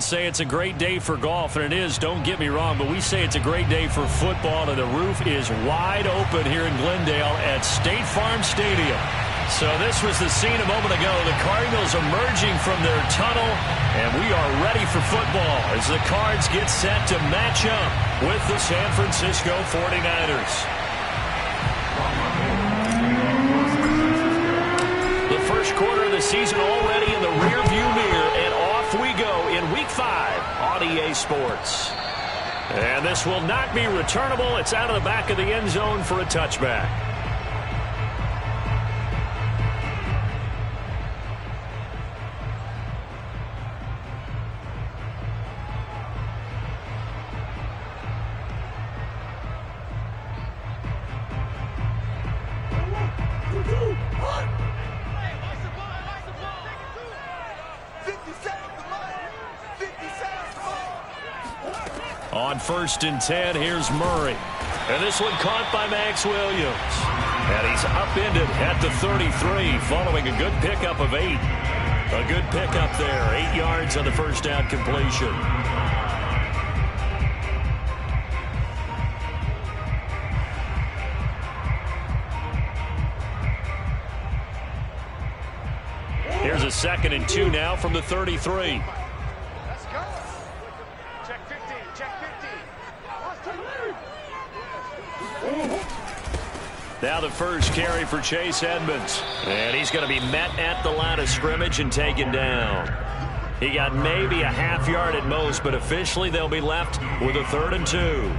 Say it's a great day for golf, and it is, don't get me wrong, but we say it's a great day for football, and the roof is wide open here in Glendale at State Farm Stadium. So this was the scene a moment ago. The Cardinals emerging from their tunnel, and we are ready for football as the Cards get set to match up with the San Francisco 49ers. The first quarter of the season already in the rearview mirror, and off we go in Week 5 on EA Sports. And this will not be returnable. It's out of the back of the end zone for a touchback. On 1st and 10, here's Murray. And this one caught by Max Williams. And he's upended at the 33 following a good pickup of 8. A good pickup there. 8 yards on the first down completion. Here's a 2nd and 2 now from the 33. Now the first carry for Chase Edmonds. And he's going to be met at the line of scrimmage and taken down. He got maybe a half yard at most, but officially they'll be left with a 3rd and 2.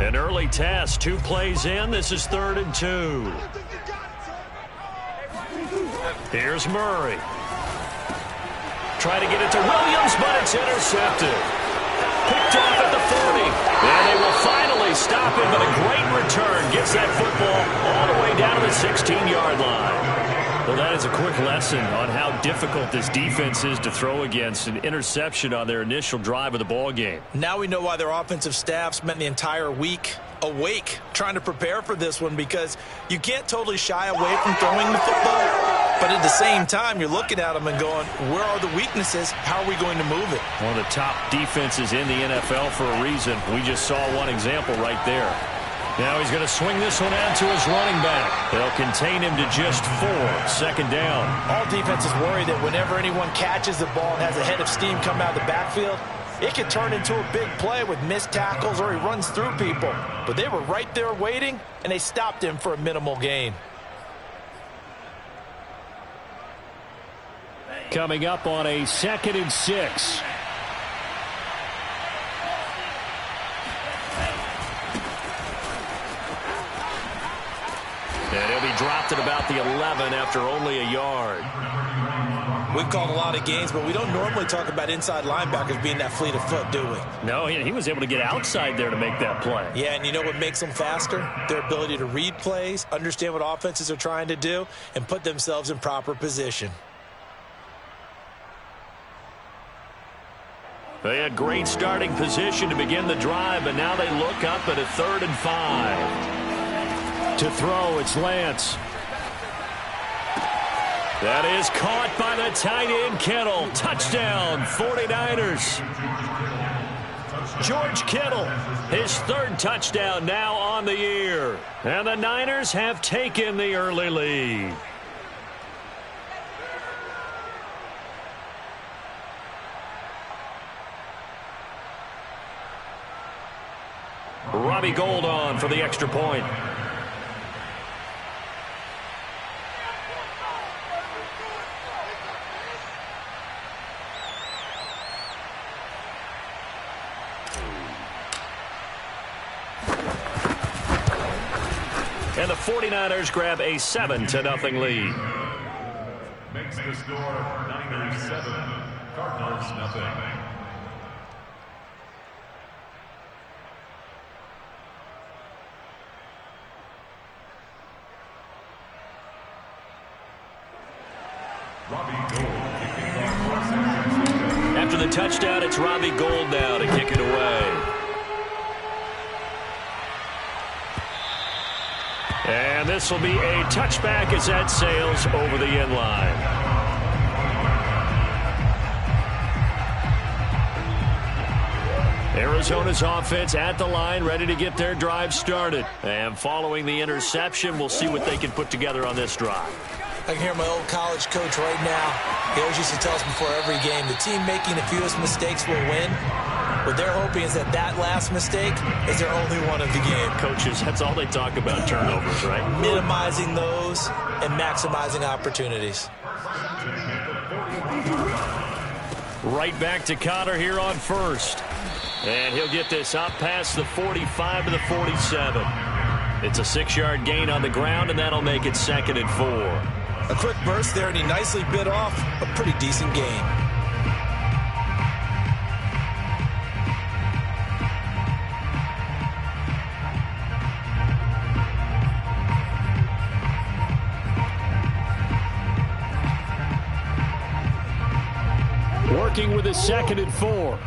An early test, 2 plays in. This is 3rd and 2. Here's Murray. Try to get it to Williams, but it's intercepted. Picked off at the 40. And they will finally stop him, but a great return gets that football all the way down to the 16-yard line. Well, that is a quick lesson on how difficult this defense is to throw against. An interception on their initial drive of the ball game. Now we know why their offensive staff spent the entire week awake trying to prepare for this one, because you can't totally shy away from throwing the football. But at the same time, you're looking at them and going, where are the weaknesses? How are we going to move it? One of the top defenses in the NFL for a reason. We just saw one example right there. Now he's going to swing this one out to his running back. They'll contain him to just 4. 2nd down. All defenses worry that whenever anyone catches the ball and has a head of steam come out of the backfield, it can turn into a big play with missed tackles or he runs through people. But they were right there waiting, and they stopped him for a minimal gain. Coming up on a 2nd and 6. And he'll be dropped at about the 11 after only a yard. We've called a lot of games, but we don't normally talk about inside linebackers being that fleet of foot, do we? No, he was able to get outside there to make that play. Yeah, and you know what makes them faster? Their ability to read plays, understand what offenses are trying to do, and put themselves in proper position. They had great starting position to begin the drive, but now they look up at a 3rd and 5. To throw, it's Lance. That is caught by the tight end, Kittle. Touchdown, 49ers. George Kittle, his 3rd touchdown now on the year. And the Niners have taken the early lead. Robbie Gould on for the extra point. And the 49ers grab a 7-0 lead. Makes the score Niners 7, Cardinals nothing. After the touchdown, it's Robbie Gould now to kick it away. And this will be a touchback as that sails over the end line. Arizona's offense at the line, ready to get their drive started. And following the interception, we'll see what they can put together on this drive. I can hear my old college coach right now. He always used to tell us before every game, the team making the fewest mistakes will win. What they're hoping is that last mistake is their only one of the game. Coaches, that's all they talk about, turnovers, right? Minimizing those and maximizing opportunities. Right back to Conner here on first. And he'll get this up past the 45 to the 47. It's a 6-yard gain on the ground, and that'll make it 2nd and 4. A quick burst there, and he nicely bit off a pretty decent gain. Working with his 2nd and 4.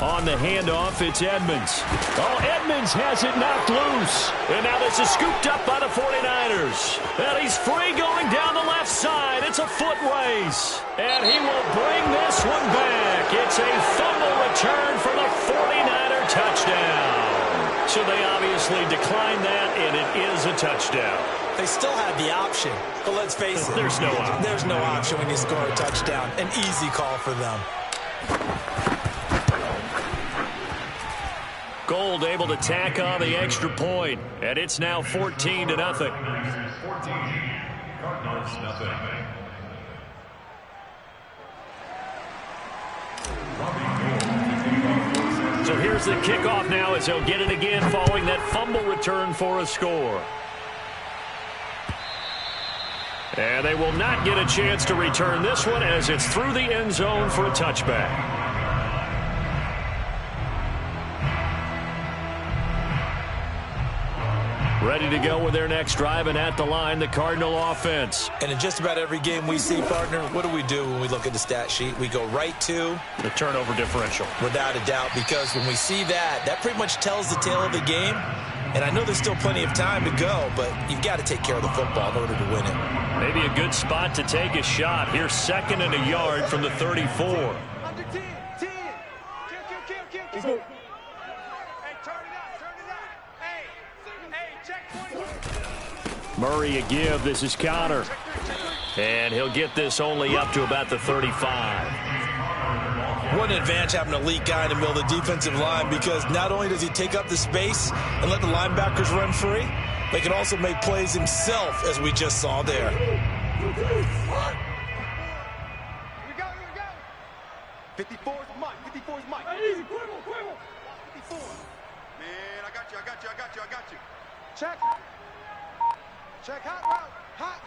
On the handoff, it's Edmonds. Oh, Edmonds has it knocked loose. And now this is scooped up by the 49ers. And he's free going down the left side. It's a foot race. And he will bring this one back. It's a fumble return for the 49er touchdown. So they obviously declined that, and it is a touchdown. They still have the option, but let's face it. There's no option. There's no option when you score a touchdown. An easy call for them. Gold able to tack on the extra point, and it's now 14-0. 14, Cardinals nothing. So here's the kickoff now as he'll get it again following that fumble return for a score. And they will not get a chance to return this one as it's through the end zone for a touchback. Ready to go with their next drive, and at the line, the Cardinal offense. And in just about every game we see, partner, what do we do when we look at the stat sheet? We go right to the turnover differential. Without a doubt, because when we see that pretty much tells the tale of the game. And I know there's still plenty of time to go, but you've got to take care of the football in order to win it. Maybe a good spot to take a shot. Here's 2nd and a yard from the 34. Under 10. Kill. Murray a give. This is Conner. And he'll get this only up to about the 35. What an advantage having an elite guy in the middle of the defensive line, because not only does he take up the space and let the linebackers run free, they can also make plays himself, as we just saw there. Here we go. 54 is Mike. 54. Man, I got you. Check. Hot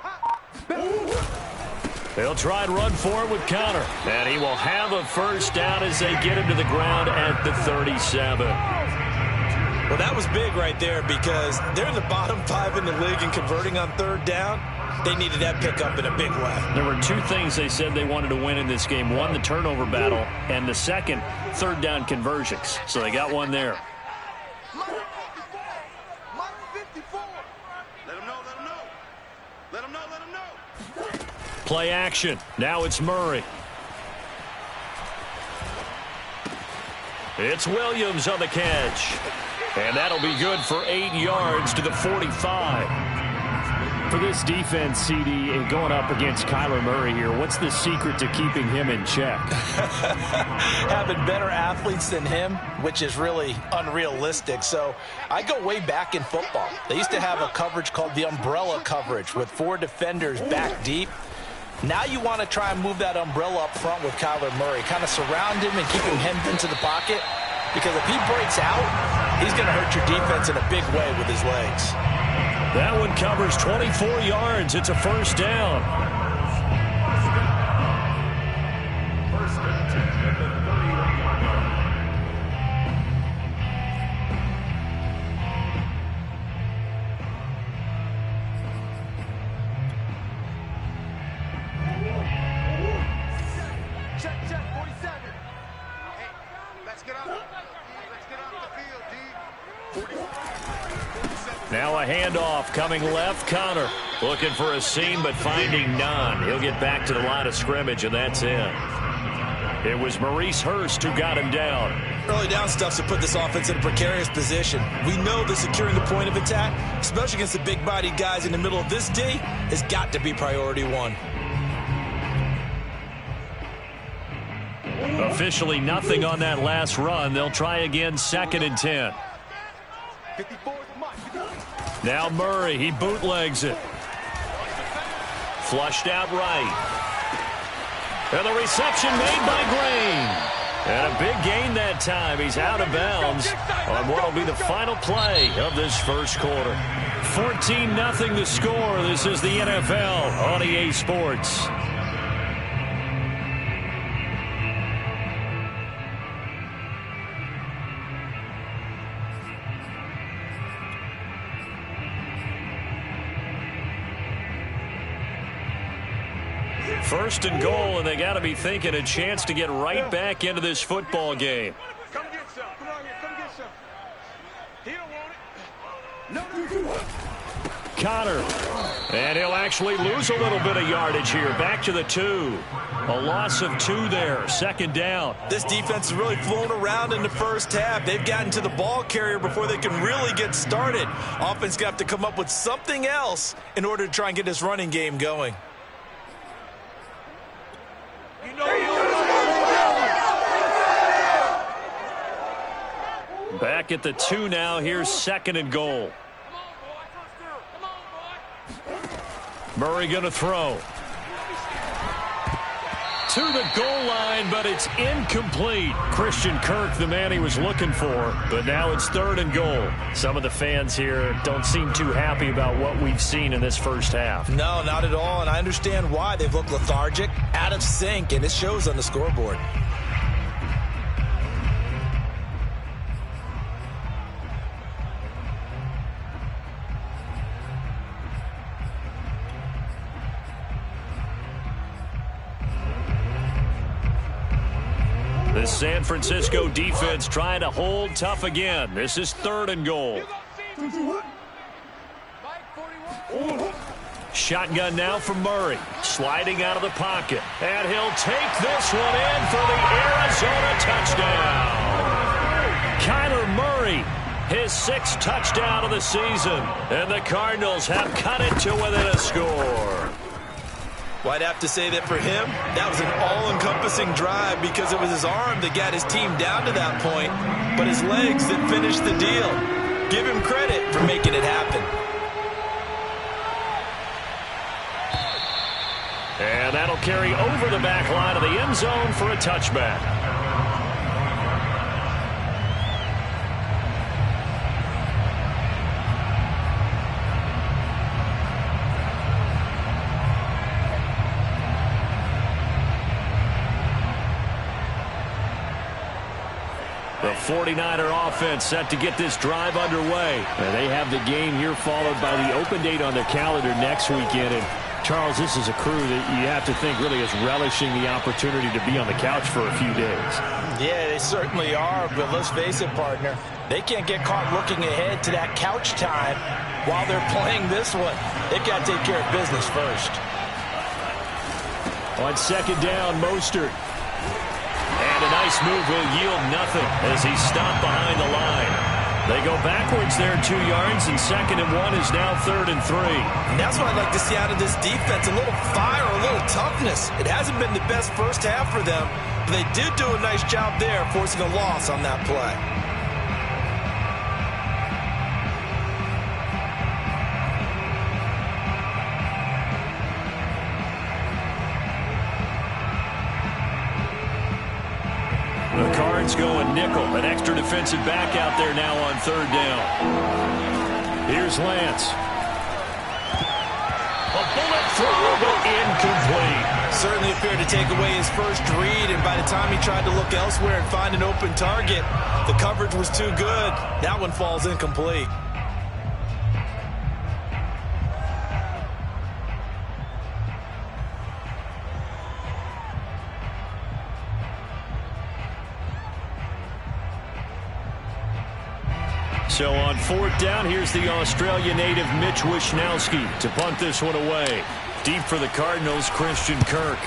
route. They'll try and run for it with Conner. And he will have a first down as they get him to the ground at the 37. Well, that was big right there, because they're in the bottom 5 in the league in converting on 3rd down. They needed that pickup in a big way. There were 2 things they said they wanted to win in this game. One, the turnover battle, and the second, 3rd down conversions. So they got one there. Mike 54. Let him know. Play action. Now it's Murray. It's Williams on the catch. And that'll be good for 8 yards to the 45. For this defense, CD, and going up against Kyler Murray here, what's the secret to keeping him in check? Having better athletes than him, which is really unrealistic. So I go way back in football. They used to have a coverage called the umbrella coverage with 4 defenders back deep. Now you want to try and move that umbrella up front with Kyler Murray. Kind of surround him and keep him hemmed into the pocket. Because if he breaks out, he's going to hurt your defense in a big way with his legs. That one covers 24 yards. It's a first down. First and 10 at the 31. Now a handoff coming left. Connor looking for a seam but finding none. He'll get back to the line of scrimmage, and that's it. It was Maurice Hurst who got him down. Early down stuff's to put this offense in a precarious position. We know that securing the point of attack, especially against the big-bodied guys in the middle of this D, has got to be priority one. Officially nothing on that last run. They'll try again, 2nd and 10. 54th month. Now Murray, he bootlegs it. Flushed out right. And the reception made by Green. And a big gain that time. He's out of bounds on what will be the final play of this first quarter. 14-0 the score. This is the NFL on EA Sports. First and goal, and they got to be thinking a chance to get right back into this football game. Come get some. Come on here. Come get some. He don't want it. No. Connor. And he'll actually lose a little bit of yardage here. Back to the 2. A loss of 2 there. 2nd down. This defense has really flown around in the first half. They've gotten to the ball carrier before they can really get started. Offense got to come up with something else in order to try and get this running game going. Back at the 2 now. Here's 2nd and goal. Murray going to throw. To the goal line, but it's incomplete. Christian Kirk, the man he was looking for, but now it's 3rd and goal. Some of the fans here don't seem too happy about what we've seen in this first half. No, not at all, and I understand why. They've looked lethargic, out of sync, and it shows on the scoreboard. The San Francisco defense trying to hold tough again. This is 3rd and goal. Shotgun now from Murray. Sliding out of the pocket. And he'll take this one in for the Arizona touchdown. Kyler Murray, his 6th touchdown of the season. And the Cardinals have cut it to within a score. Well, I'd have to say that for him, that was an all-encompassing drive because it was his arm that got his team down to that point, but his legs that finished the deal. Give him credit for making it happen. And that'll carry over the back line of the end zone for a touchback. The 49er offense set to get this drive underway. And they have the game here followed by the open date on their calendar next weekend. And Charles, this is a crew that you have to think really is relishing the opportunity to be on the couch for a few days. Yeah, they certainly are, but let's face it, partner. They can't get caught looking ahead to that couch time while they're playing this one. They've got to take care of business first. On 2nd down, Mostert. And a nice move will yield nothing as he's stopped behind the line. They go backwards there 2 yards, and 2nd and 1 is now 3rd and 3. And that's what I'd like to see out of this defense, a little fire, a little toughness. It hasn't been the best first half for them, but they did do a nice job there forcing a loss on that play. The Cards going nickel. An extra defensive back out there now on 3rd down. Here's Lance. A bullet throw, but incomplete. Certainly appeared to take away his first read, and by the time he tried to look elsewhere and find an open target, the coverage was too good. That one falls incomplete. So on fourth down, here's the Australia native Mitch Wishnowsky to punt this one away. Deep for the Cardinals, Christian Kirk.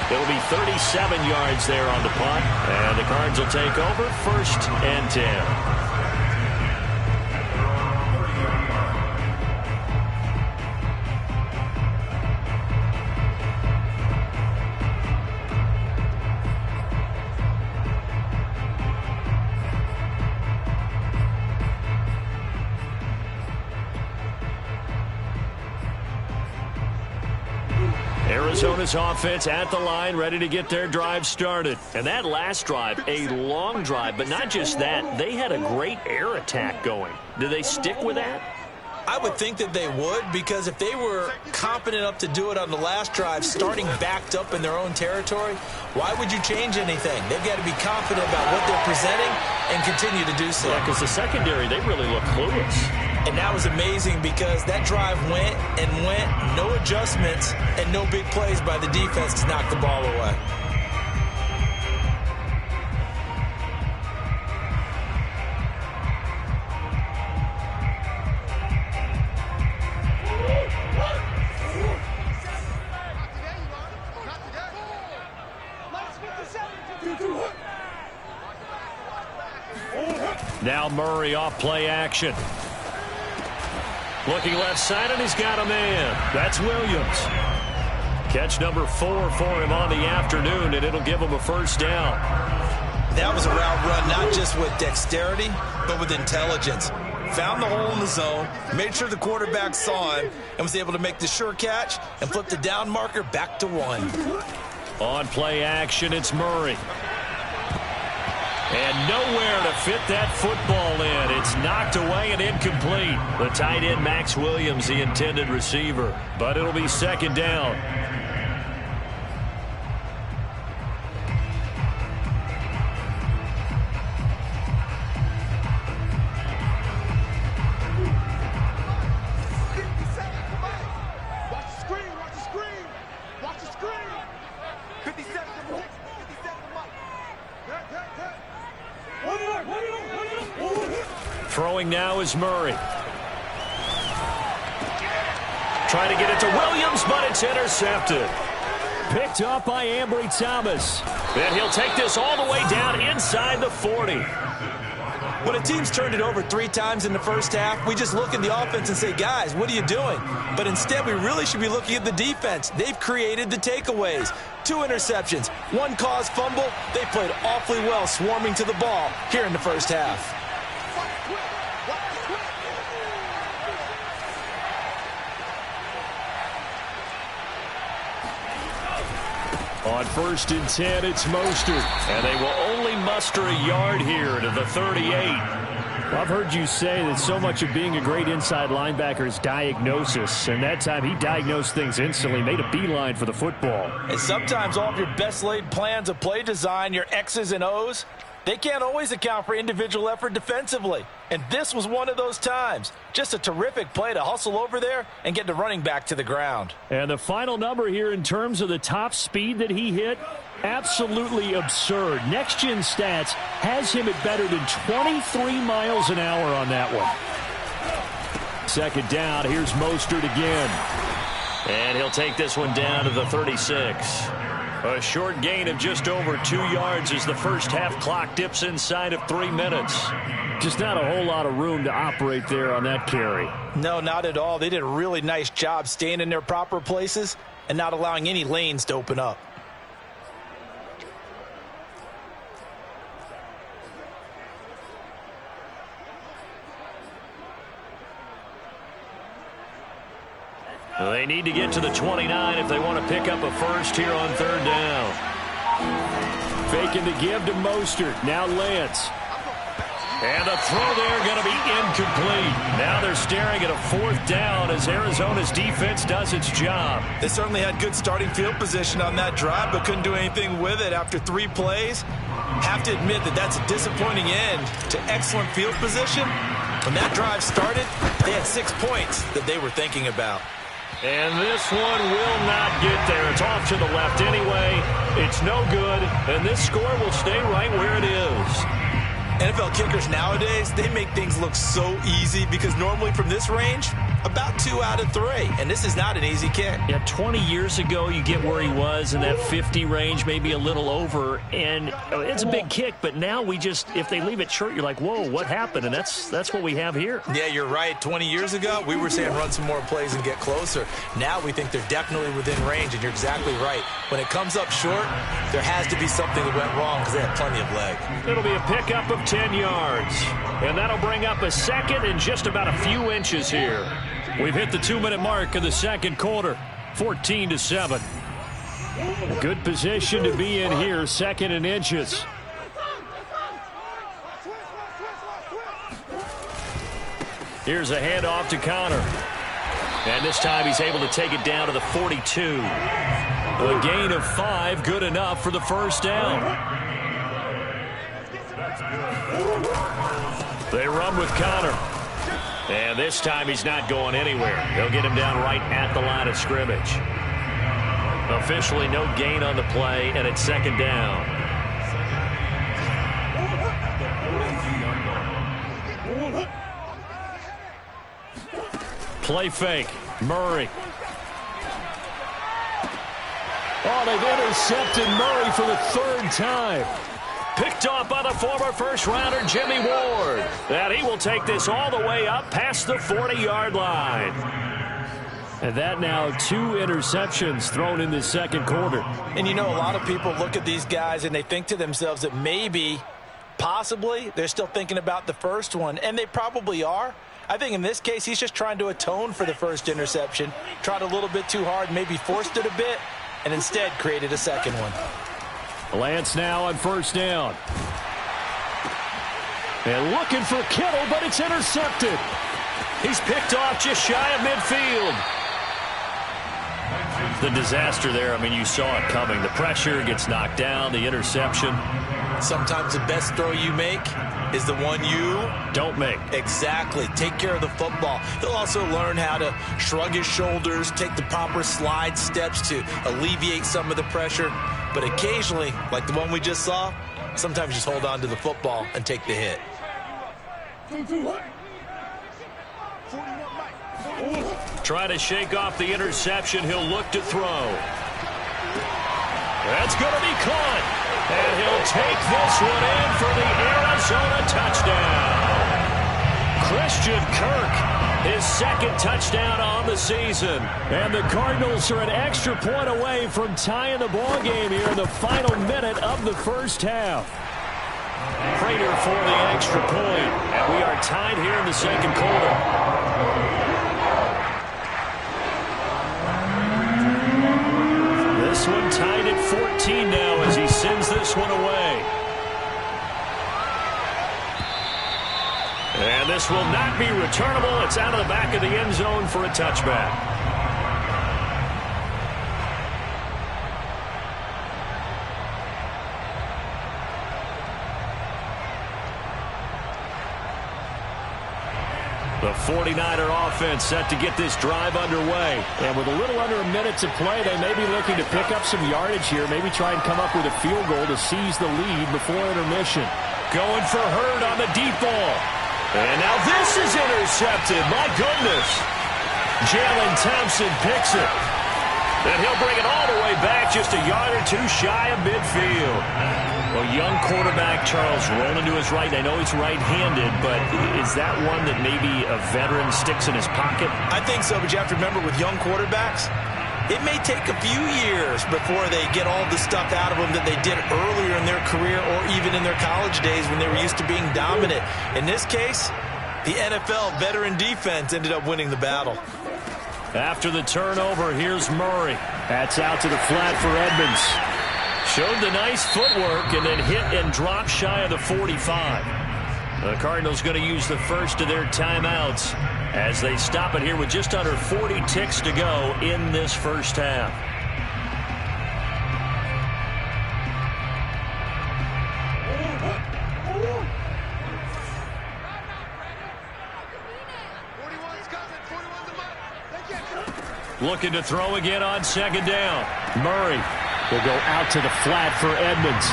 It'll be 37 yards there on the punt, and the Cards will take over 1st and 10. Arizona's offense at the line, ready to get their drive started. And that last drive, a long drive, but not just that. They had a great air attack going. Do they stick with that? I would think that they would, because if they were confident enough to do it on the last drive, starting backed up in their own territory, why would you change anything? They've got to be confident about what they're presenting and continue to do so. Yeah, because the secondary, they really look clueless. And that was amazing because that drive went and went, no adjustments, and no big plays by the defense to knock the ball away. Now Murray off play action. Looking left side, and he's got a man. That's Williams. Catch number 4 for him on the afternoon, and it'll give him a first down. That was a route run, not just with dexterity, but with intelligence. Found the hole in the zone, made sure the quarterback saw him, and was able to make the sure catch and flip the down marker back to 1. On play action, it's Murray. And nowhere to fit that football in. It's knocked away and incomplete. The tight end, Max Williams, the intended receiver. But it'll be 2nd down. Throwing now is Murray. Trying to get it to Williams, but it's intercepted. Picked up by Ambry Thomas. And he'll take this all the way down inside the 40. When a team's turned it over 3 times in the first half, we just look at the offense and say, guys, what are you doing? But instead, we really should be looking at the defense. They've created the takeaways. 2 interceptions, 1 caused fumble. They played awfully well swarming to the ball here in the first half. On 1st and 10, it's Mostert. And they will only muster a yard here to the 38. Well, I've heard you say that so much of being a great inside linebacker is diagnosis. And that time he diagnosed things instantly, made a beeline for the football. And sometimes all of your best laid plans of play design, your X's and O's, they can't always account for individual effort defensively. And this was one of those times. Just a terrific play to hustle over there and get the running back to the ground. And the final number here in terms of the top speed that he hit, absolutely absurd. Next Gen Stats has him at better than 23 miles an hour on that one. 2nd down, here's Mostert again. And he'll take this one down to the 36. A short gain of just over 2 yards as the first half clock dips inside of 3 minutes. Just not a whole lot of room to operate there on that carry. No, not at all. They did a really nice job staying in their proper places and not allowing any lanes to open up. They need to get to the 29 if they want to pick up a first here on 3rd down. Faking the give to Mostert. Now Lance. And the throw there going to be incomplete. Now they're staring at a 4th down as Arizona's defense does its job. They certainly had good starting field position on that drive, but couldn't do anything with it after 3 plays. Have to admit that that's a disappointing end to excellent field position. When that drive started, they had 6 points that they were thinking about. And this one will not get there. It's off to the left anyway. It's no good, and this score will stay right where it is. NFL kickers nowadays, they make things look so easy because normally from this range, about 2 out of 3. And this is not an easy kick. Yeah, 20 years ago, you get where he was in that 50 range, maybe a little over. And it's a big kick, but now we just, if they leave it short, you're like, whoa, what happened? And that's what we have here. Yeah, you're right. 20 years ago, we were saying run some more plays and get closer. Now we think they're definitely within range, and you're exactly right. When it comes up short, there has to be something that went wrong because they had plenty of leg. It'll be a pickup of 10 yards. And that'll bring up a second and just about a few inches here. We've hit the 2-minute mark of the second quarter, 14-7. Good position to be in here, second and inches. Here's a handoff to Connor. And this time he's able to take it down to the 42. A gain of 5, good enough for the first down. They run with Connor. And this time he's not going anywhere. They'll get him down right at the line of scrimmage. Officially no gain on the play, and it's second down. Play fake. Murray. Oh, they've intercepted Murray for the 3rd time. Picked off by the former first-rounder Jimmy Ward. And he will take this all the way up past the 40-yard line. And that now 2 interceptions thrown in the second quarter. And you know, a lot of people look at these guys and they think to themselves that maybe, possibly, they're still thinking about the first one. And they probably are. I think in this case, he's just trying to atone for the first interception. Tried a little bit too hard, maybe forced it a bit, and instead created a second one. Lance now on first down. And looking for Kittle, but it's intercepted. He's picked off just shy of midfield. The disaster there, I mean, you saw it coming. The pressure gets knocked down, the interception. Sometimes the best throw you make is the one you don't make. Exactly. Take care of the football. He'll also learn how to shrug his shoulders, take the proper slide steps to alleviate some of the pressure. But occasionally, like the one we just saw, sometimes just hold on to the football and take the hit. Try to shake off the interception. He'll look to throw. That's going to be caught. And he'll take this one in for the Arizona touchdown. Christian Kirk, his 2nd touchdown on the season. And the Cardinals are an extra point away from tying the ball game here in the final minute of the first half. Prater for the extra point. And we are tied here in the second quarter. This one tied at 14 now as he sends this one away. And this will not be returnable. It's out of the back of the end zone for a touchback. The 49er offense set to get this drive underway. And with a little under a minute to play, they may be looking to pick up some yardage here, maybe try and come up with a field goal to seize the lead before intermission. Going for Hurd on the deep ball. And now this is intercepted. My goodness. Jalen Thompson picks it. And he'll bring it all the way back just a yard or 2 shy of midfield. Well, young quarterback Charles rolling to his right. I know he's right-handed, but is that one that maybe a veteran sticks in his pocket? I think so, but you have to remember with young quarterbacks, it may take a few years before they get all the stuff out of them that they did earlier in their career or even in their college days when they were used to being dominant. In this case, the NFL veteran defense ended up winning the battle. After the turnover, here's Murray. That's out to the flat for Edmonds. Showed the nice footwork and then hit and dropped shy of the 45. The Cardinals going to use the first of their timeouts as they stop it here with just under 40 ticks to go in this first half. looking to throw again on second down. Murray will go out to the flat for Edmonds.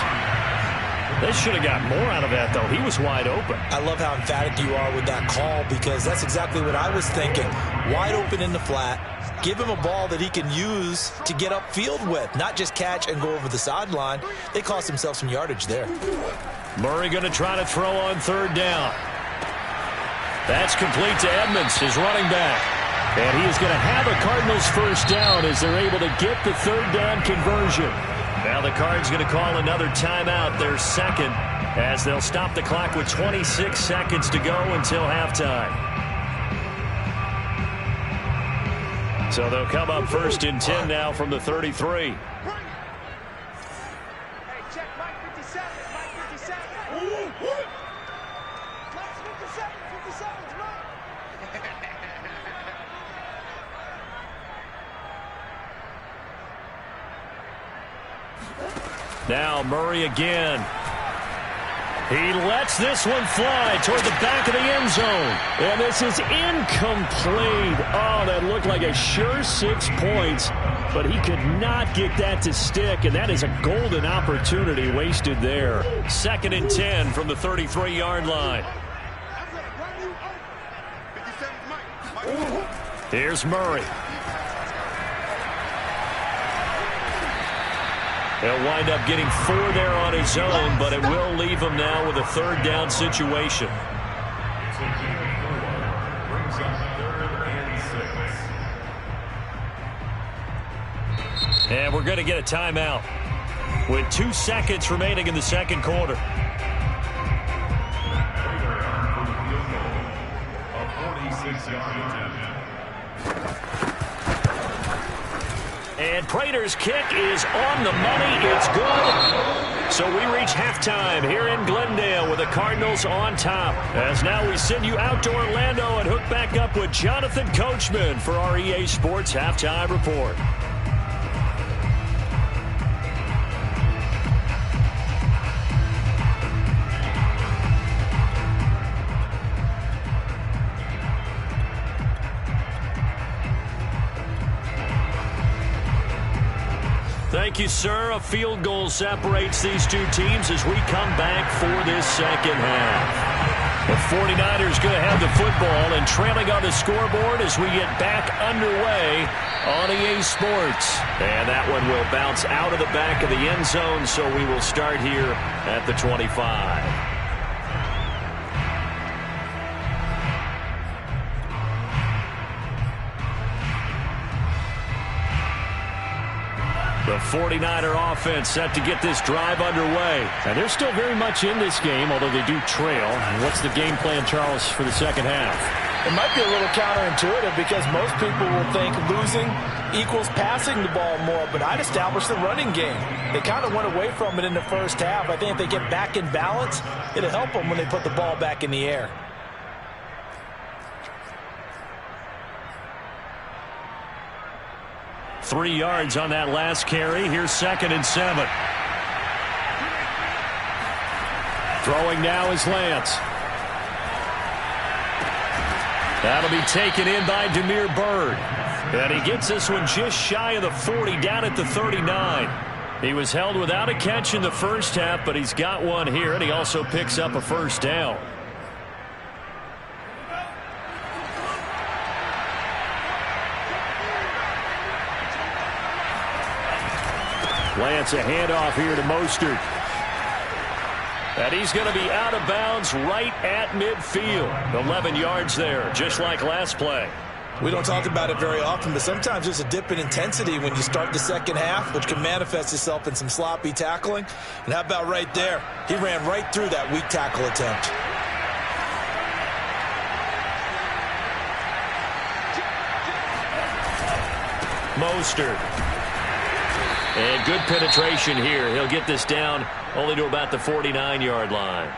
They should have got more out of that, though. He was wide open. I love how emphatic you are with that call because that's exactly what I was thinking. Wide open in the flat. Give him a ball that he can use to get upfield with, not just catch and go over the sideline. They cost themselves some yardage there. Murray going to try to throw on third down. That's complete to Edmonds, his running back. And he is going to have a Cardinals first down as they're able to get the third down conversion. Now the Cards going to call another timeout, their second, as they'll stop the clock with 26 seconds to go until halftime. So they'll come up first and 10 now from the 33. Hey, check Mike 57. Mike 57. Mike 57. 57's Mike. Now Murray again. He lets this one fly toward the back of the end zone. And this is incomplete. Oh, that looked like a sure 6 points, but he could not get that to stick, and that is a golden opportunity wasted there. Second and 10 from the 33-yard line. Here's Murray. He'll wind up getting 4 there on his own, but it will leave him now with a third down situation. Brings up 3rd and 6. And we're going to get a timeout with 2 seconds remaining in the second quarter. A 46-yard attempt. And Prater's kick is on the money. It's good. So we reach halftime here in Glendale with the Cardinals on top. As now we send you out to Orlando and hook back up with Jonathan Coachman for our EA Sports Halftime Report. Thank you, sir. A field goal separates these two teams as we come back for this second half. The 49ers going to have the football and trailing on the scoreboard as we get back underway on EA Sports. And that one will bounce out of the back of the end zone, so we will start here at the 25. The 49er offense set to get this drive underway. And they're still very much in this game, although they do trail. And what's the game plan, Charles, for the second half? It might be a little counterintuitive because most people will think losing equals passing the ball more, but I'd establish the running game. They kind of went away from it in the first half. I think if they get back in balance, it'll help them when they put the ball back in the air. Three yards on that last carry. Here's second and 7. Throwing now is Lance. That'll be taken in by Damiere Byrd. And he gets this one just shy of the 40, down at the 39. He was held without a catch in the first half, but he's got one here, and he also picks up a first down. Lance, a handoff here to Mostert. And he's going to be out of bounds right at midfield. 11 yards there, just like last play. We don't talk about it very often, but sometimes there's a dip in intensity when you start the second half, which can manifest itself in some sloppy tackling. And how about right there? He ran right through that weak tackle attempt. Mostert. And good penetration here. He'll get this down only to about the 49-yard line.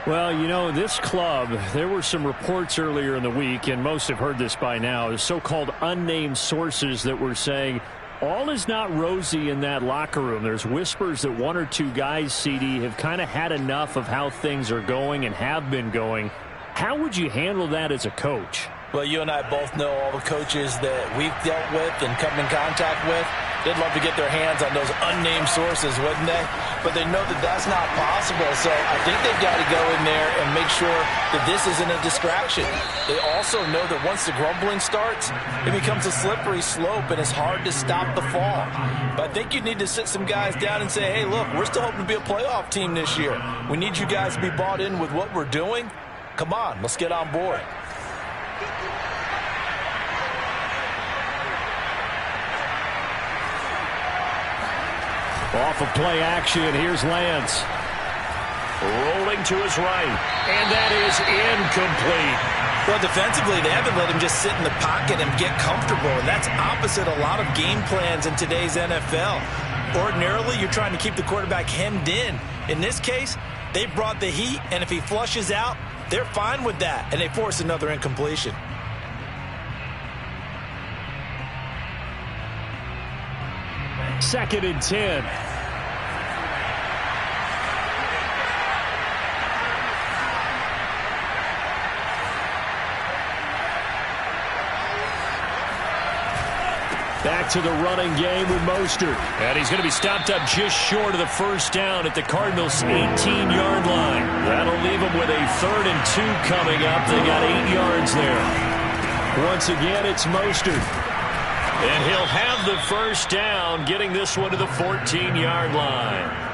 Well, you know, this club, there were some reports earlier in the week, and most have heard this by now, the so-called unnamed sources that were saying all is not rosy in that locker room. There's whispers that one or two guys, CD, have kind of had enough of how things are going and have been going. How would you handle that as a coach? Well, you and I both know all the coaches that we've dealt with and come in contact with. They'd love to get their hands on those unnamed sources, wouldn't they? But they know that that's not possible, so I think they've got to go in there and make sure that this isn't a distraction. They also know that once the grumbling starts, it becomes a slippery slope, and it's hard to stop the fall. But I think you need to sit some guys down and say, hey, look, we're still hoping to be a playoff team this year. We need you guys to be bought in with what we're doing. Come on, let's get on board. Off of play action, here's Lance. Rolling to his right, and that is incomplete. Well, defensively, they haven't let him just sit in the pocket and get comfortable, and that's opposite a lot of game plans in today's NFL. Ordinarily, you're trying to keep the quarterback hemmed in. In this case, they brought the heat, and if he flushes out, they're fine with that, and they force another incompletion. Second and 10. Back to the running game with Mostert. And he's going to be stopped up just short of the first down at the Cardinals' 18-yard line. That'll leave them with a 3rd and 2 coming up. They got 8 yards there. Once again, it's Mostert. And he'll have the first down, getting this one to the 14-yard line.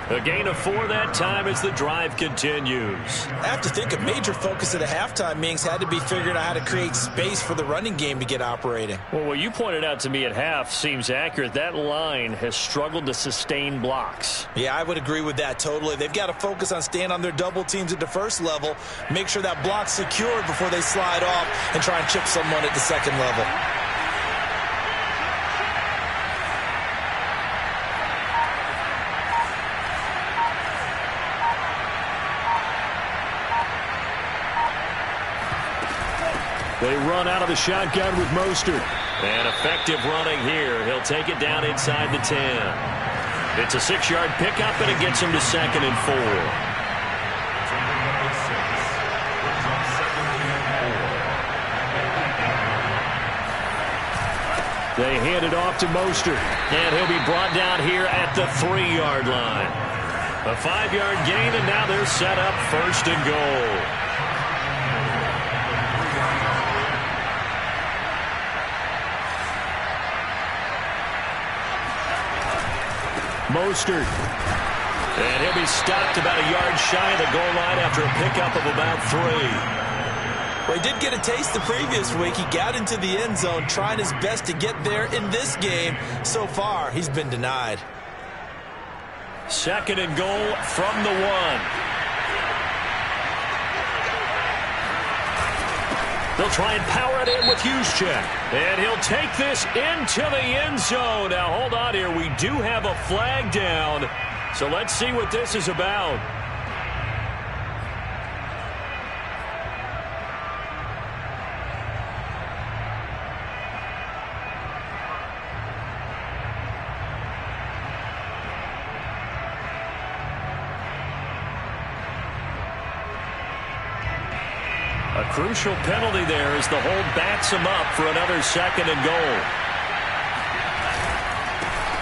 A gain of 4 that time as the drive continues. I have to think a major focus at the halftime meetings had to be figuring out how to create space for the running game to get operating. Well, what you pointed out to me at half seems accurate. That line has struggled to sustain blocks. Yeah, I would agree with that totally. They've got to focus on staying on their double teams at the first level, make sure that block's secured before they slide off and try and chip someone at the second level. They run out of the shotgun with Mostert. And effective running here. He'll take it down inside the 10. It's a 6-yard pickup, and it gets him to 2nd and 4. They hand it off to Mostert. And he'll be brought down here at the 3-yard line. A 5-yard gain, and now they're set up 1st and goal. Mostert. And he'll be stopped about a yard shy of the goal line after a pickup of about 3. Well, he did get a taste the previous week. He got into the end zone trying his best to get there in this game. So far, he's been denied. 2nd and goal from the 1. They'll try and power it in with Juszczyk. And he'll take this into the end zone. Now, hold on here. We do have a flag down. So let's see what this is about. A crucial penalty there as the hold backs him up for another 2nd and goal.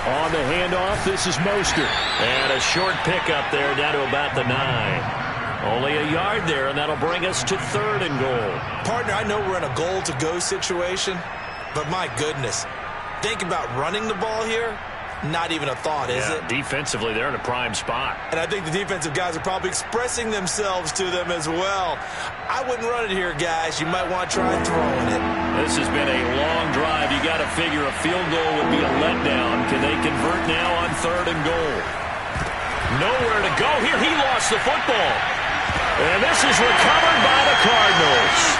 On the handoff, this is Mostert. And a short pickup there down to about the 9. Only a yard there, and that'll bring us to 3rd and goal. Partner, I know we're in a goal-to-go situation, but my goodness, think about running the ball here. Not even a thought, is it? Defensively, they're in a prime spot. And I think the defensive guys are probably expressing themselves to them as well. I wouldn't run it here, guys. You might want to try throwing it. This has been a long drive. You got to figure a field goal would be a letdown. Can they convert now on 3rd and goal? Nowhere to go here. He lost the football. And this is recovered by the Cardinals.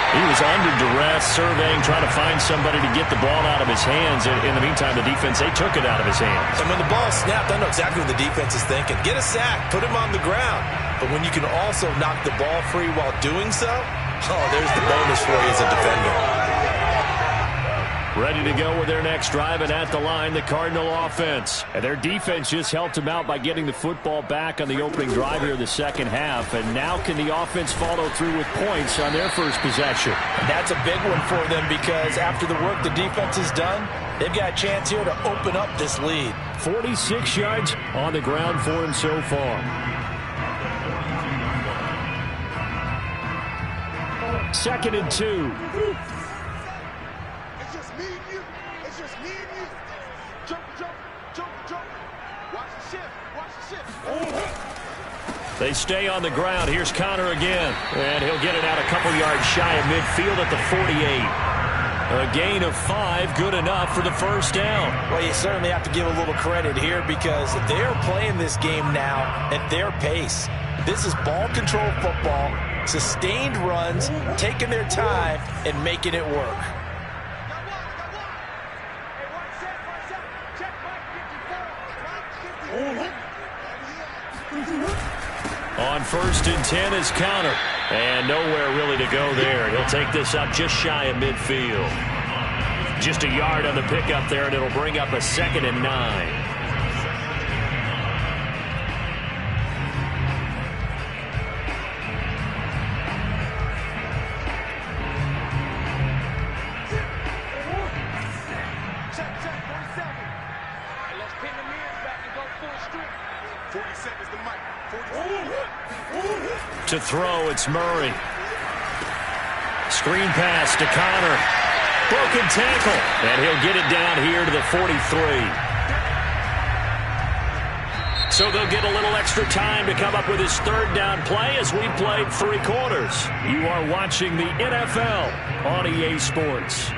He was under duress, surveying, trying to find somebody to get the ball out of his hands. In the meantime, the defense, they took it out of his hands. And when the ball snapped, I know exactly what the defense is thinking. Get a sack, put him on the ground. But when you can also knock the ball free while doing so, oh, there's the bonus for you as a defender. Ready to go with their next drive, and at the line, the Cardinal offense. And their defense just helped them out by getting the football back on the opening drive here in the second half. And now can the offense follow through with points on their first possession? And that's a big one for them because after the work the defense has done, they've got a chance here to open up this lead. 46 yards on the ground for him so far. Second and 2. It's just me and you. It's just me and you. Jump, jump, jump, jump. Watch the shift. Watch the shift. They stay on the ground. Here's Connor again. And he'll get it out a couple yards shy of midfield at the 48. A gain of 5, good enough for the first down. Well, you certainly have to give a little credit here because they're playing this game now at their pace. This is ball control football, sustained runs, taking their time, and making it work. On 1st and 10 is Connor. And nowhere really to go there. He'll take this up just shy of midfield. Just a yard on the pickup there, and it'll bring up a 2nd and 9. To throw, it's Murray. Screen pass to Connor. Broken tackle. And he'll get it down here to the 43. So they'll get a little extra time to come up with his 3rd down play as we played 3 quarters. You are watching the NFL on EA Sports.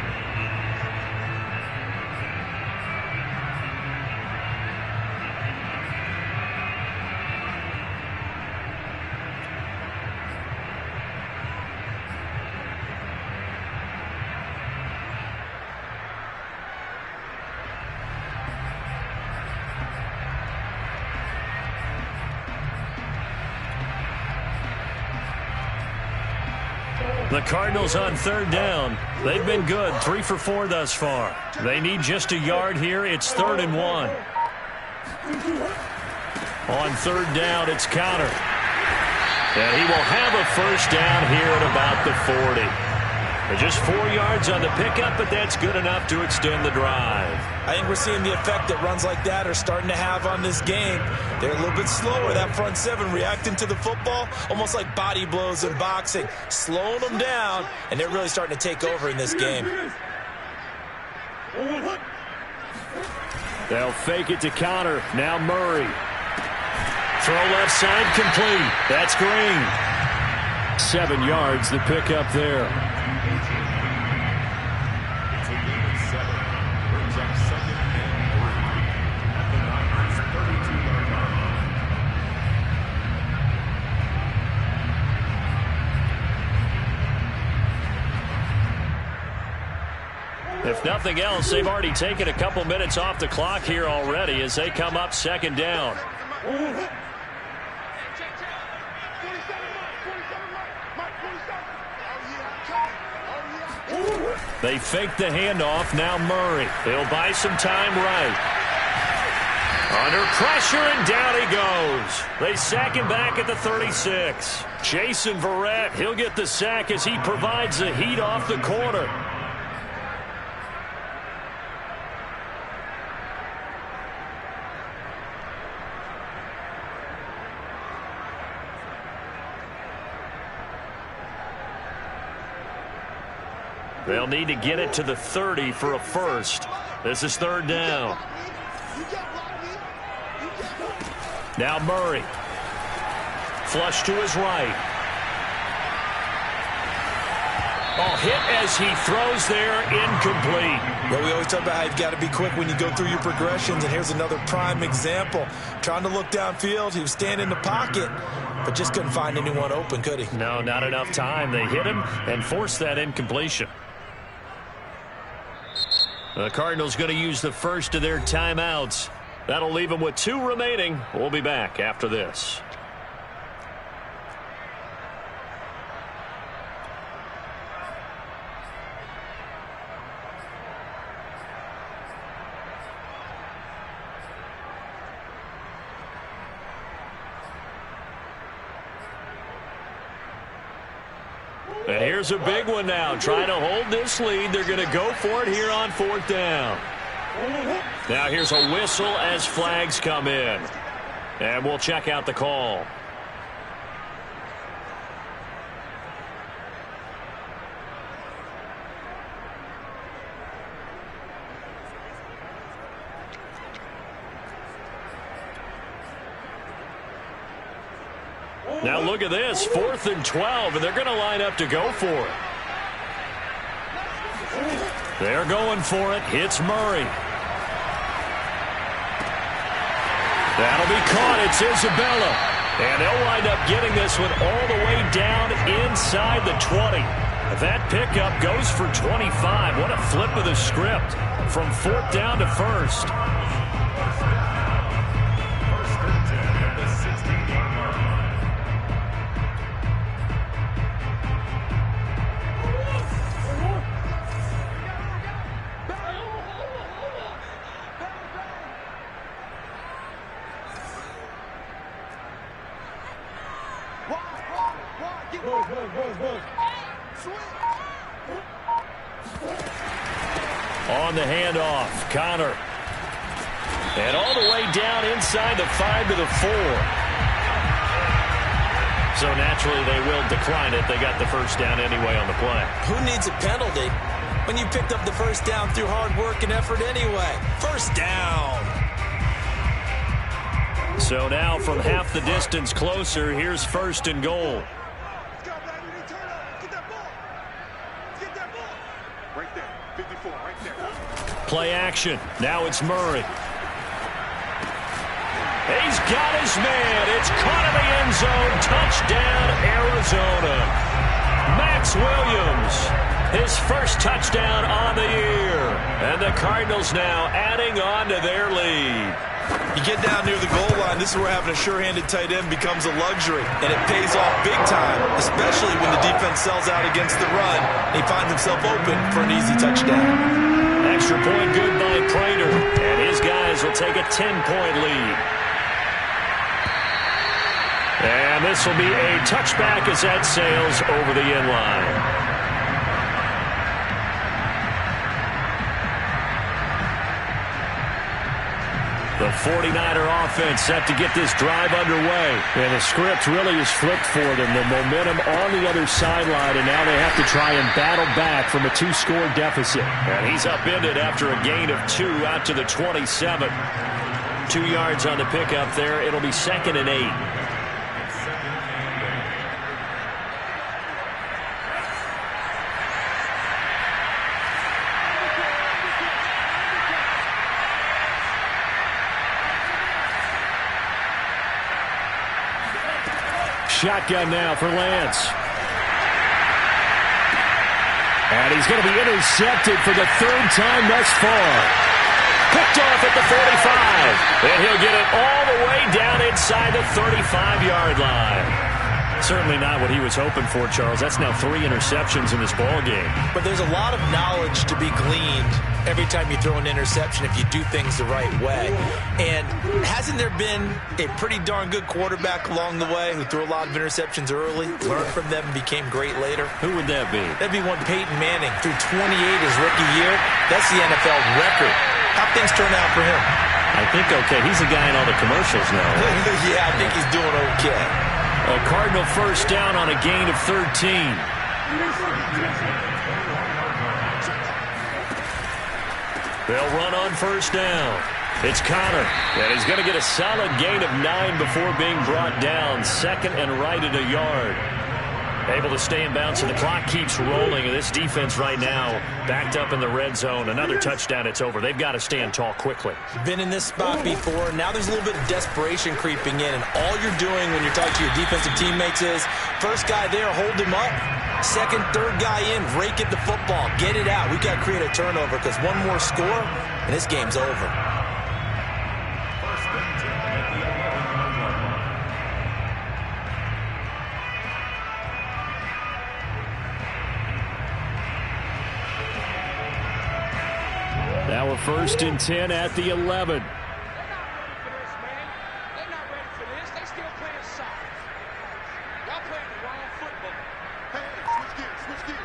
The Cardinals on 3rd down. They've been good, 3 for 4 thus far. They need just a yard here. It's 3rd and 1. On 3rd down, it's Connor. And he will have a first down here at about the 40. Just 4 yards on the pickup, but that's good enough to extend the drive. I think we're seeing the effect that runs like that are starting to have on this game. They're a little bit slower, that front 7 reacting to the football, almost like body blows in boxing, slowing them down, and they're really starting to take over in this game. They'll fake it to Connor. Now Murray. Throw left side complete. That's Green. 7 yards, the pickup there. If nothing else, they've already taken a couple minutes off the clock here already as they come up 2nd down. They fake the handoff. Now Murray. They'll buy some time right. Under pressure, and down he goes. They sack him back at the 36. Jason Verrett, he'll get the sack as he provides the heat off the corner. They'll need to get it to the 30 for a first. This is 3rd down. Now Murray. Flush to his right. Oh, hit as he throws there, incomplete. Well, we always talk about how you've got to be quick when you go through your progressions, and here's another prime example. Trying to look downfield, he was standing in the pocket, but just couldn't find anyone open, could he? No, not enough time. They hit him and forced that incompletion. The Cardinals going to use the first of their timeouts. That'll leave them with 2 remaining. We'll be back after this. Here's a big one now. Trying to hold this lead. They're going to go for it here on 4th down. Now here's a whistle as flags come in. And we'll check out the call. Now look at this, 4th and 12, and they're going to line up to go for it. They're going for it. Hits Murray. That'll be caught. It's Isabella. And they'll wind up getting this one all the way down inside the 20. That pickup goes for 25. What a flip of the script from 4th down to 1st. On the handoff, Connor. And all the way down inside the 5 to the 4. So naturally they will decline it. They got the first down anyway on the play. Who needs a penalty when you picked up the first down through hard work and effort anyway? First down. So now from half the distance closer, here's 1st and goal. Let's go, baby. Turn up. Get that ball. Get that ball. Right there. 54, right there. Play action. Now it's Murray. He's got his man. It's caught in the end zone. Touchdown, Arizona. Max Williams, his first touchdown on the year. And the Cardinals now adding on to their lead. You get down near the goal line, this is where having a sure-handed tight end becomes a luxury. And it pays off big time, especially when the defense sells out against the run. And he finds himself open for an easy touchdown. Extra point good by Prater. And his guys will take a 10-point lead. And this will be a touchback as that sails over the end line. The 49er offense set to get this drive underway. And the script really is flipped for them. The momentum on the other sideline, and now they have to try and battle back from a 2-score deficit. And he's upended after a gain of 2 out to the 27. 2 yards on the pickup there. It'll be 2nd and 8. Shotgun now for Lance. And he's going to be intercepted for the 3rd time thus far. Picked off at the 45. And he'll get it all the way down inside the 35-yard line. Certainly not what he was hoping for, Charles. That's now 3 interceptions in this ball game. But there's a lot of knowledge to be gleaned every time you throw an interception if you do things the right way. And hasn't there been a pretty darn good quarterback along the way who threw a lot of interceptions early, learned from them, and became great later? Who would that be? That'd be one Peyton Manning. Threw 28 his rookie year. That's the NFL record. How'd things turn out for him? I think okay. He's a guy in all the commercials now. Yeah, I think he's doing okay. A Cardinal first down on a gain of 13. They'll run on first down. It's Connor, and he's going to get a solid gain of 9 before being brought down. 2nd and right at a yard. Able to stay in bounds, and the clock keeps rolling. And this defense right now backed up in the red zone. Another touchdown, it's over. They've got to stand tall quickly. Been in this spot before. Now there's a little bit of desperation creeping in, and all you're doing when you're talking to your defensive teammates is first guy there, hold him up. 2nd, 3rd guy in, rake at the football. Get it out. We've got to create a turnover because one more score, and this game's over. Now a 1st and 10 at the 11. Y'all playing the wrong football. Hey, switch gears, switch gears.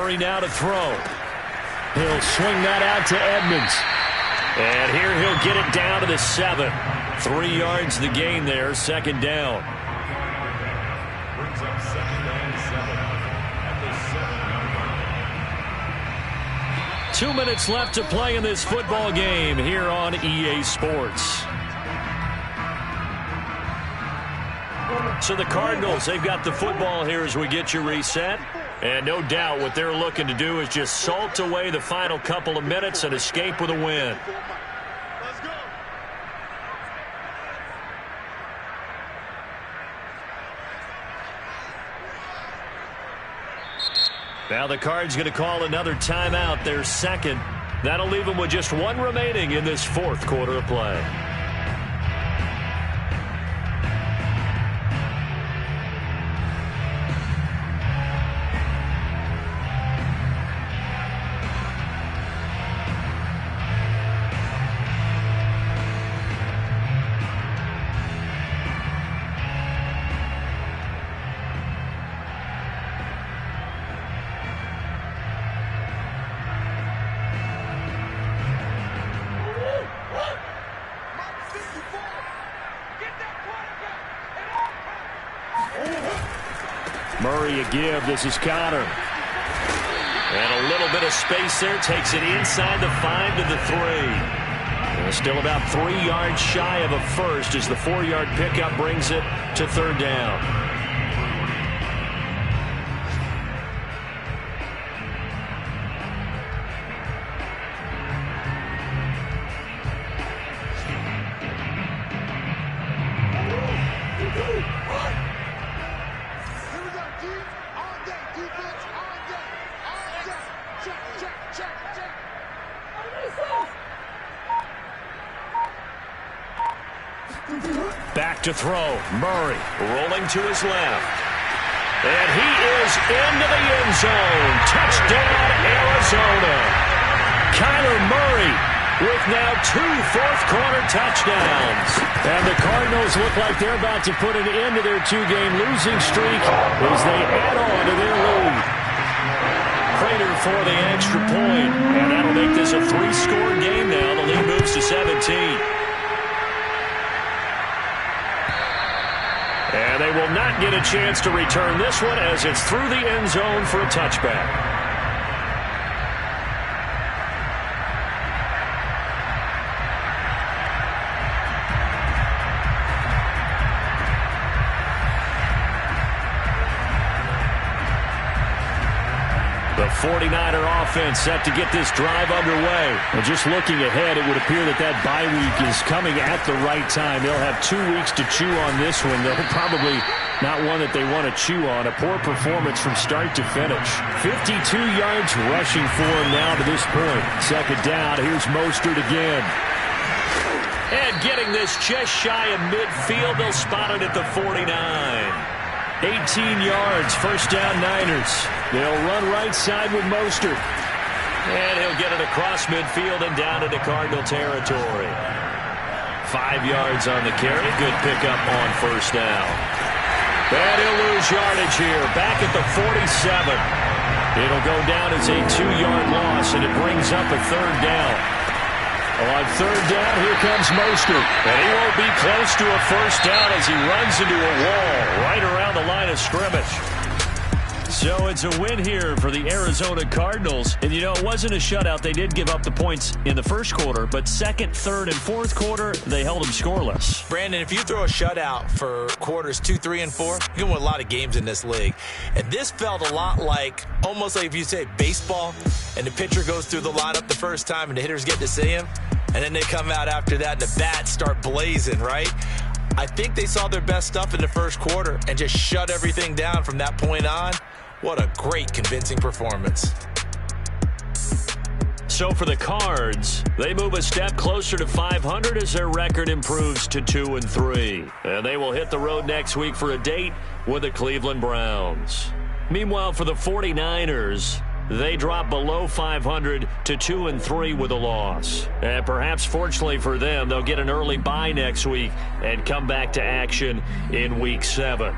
Murray now to throw. He'll swing that out to Edmonds. And here he'll get it down to the 7. 3 yards the gain there, second down. Brings up second down and 7 at the 7-yard line. 2 minutes left to play in this football game here on EA Sports. So the Cardinals, they've got the football here as we get you reset. And no doubt what they're looking to do is just salt away the final couple of minutes and escape with a win. Let's go. Now the Cards going to call another timeout, their second. That'll leave them with just 1 remaining in this fourth quarter of play. Murray a give. This is Connor. And a little bit of space there. Takes it inside the 5 to the 3. And still about 3 yards shy of a first as the 4-yard pickup brings it to third down. Back to throw. Murray rolling to his left. And he is into the end zone. Touchdown, Arizona. Kyler Murray with now 2 fourth-quarter touchdowns. And the Cardinals look like they're about to put an end to their 2-game losing streak as they add on to their lead. Prater for the extra point. And that'll make this a 3-score game now. The lead moves to 17. And they will not get a chance to return this one as it's through the end zone for a touchback. The 49er offense set to get this drive underway. And just looking ahead, it would appear that that bye week is coming at the right time. They'll have 2 weeks to chew on this one. They'll probably not one that they want to chew on. A poor performance from start to finish. 52 yards rushing for him now to this point. Second down, here's Mostert again. And getting this just shy of midfield, they'll spot it at the 49. 18 yards, first down Niners. They'll run right side with Mostert. And he'll get it across midfield and down into Cardinal territory. 5 yards on the carry. Good pickup on first down. And he'll lose yardage here. Back at the 47. It'll go down as a 2-yard loss, and it brings up a third down. On third down, here comes Mostert. And he won't be close to a first down as he runs into a wall right around the line of scrimmage. So it's a win here for the Arizona Cardinals. And, you know, it wasn't a shutout. They did give up the points in the first quarter, but second, third, and fourth quarter, they held them scoreless. Brandon, if you throw a shutout for quarters 2, 3, and 4, you can win a lot of games in this league. And this felt a lot like, almost like if you say baseball, and the pitcher goes through the lineup the first time and the hitters get to see him, and then they come out after that and the bats start blazing, right? I think they saw their best stuff in the first quarter and just shut everything down from that point on. What a great, convincing performance. So for the Cards, they move a step closer to 500 as their record improves to 2-3. And they will hit the road next week for a date with the Cleveland Browns. Meanwhile, for the 49ers, they drop below 500 to 2-3 with a loss. And perhaps fortunately for them, they'll get an early bye next week and come back to action in Week 7.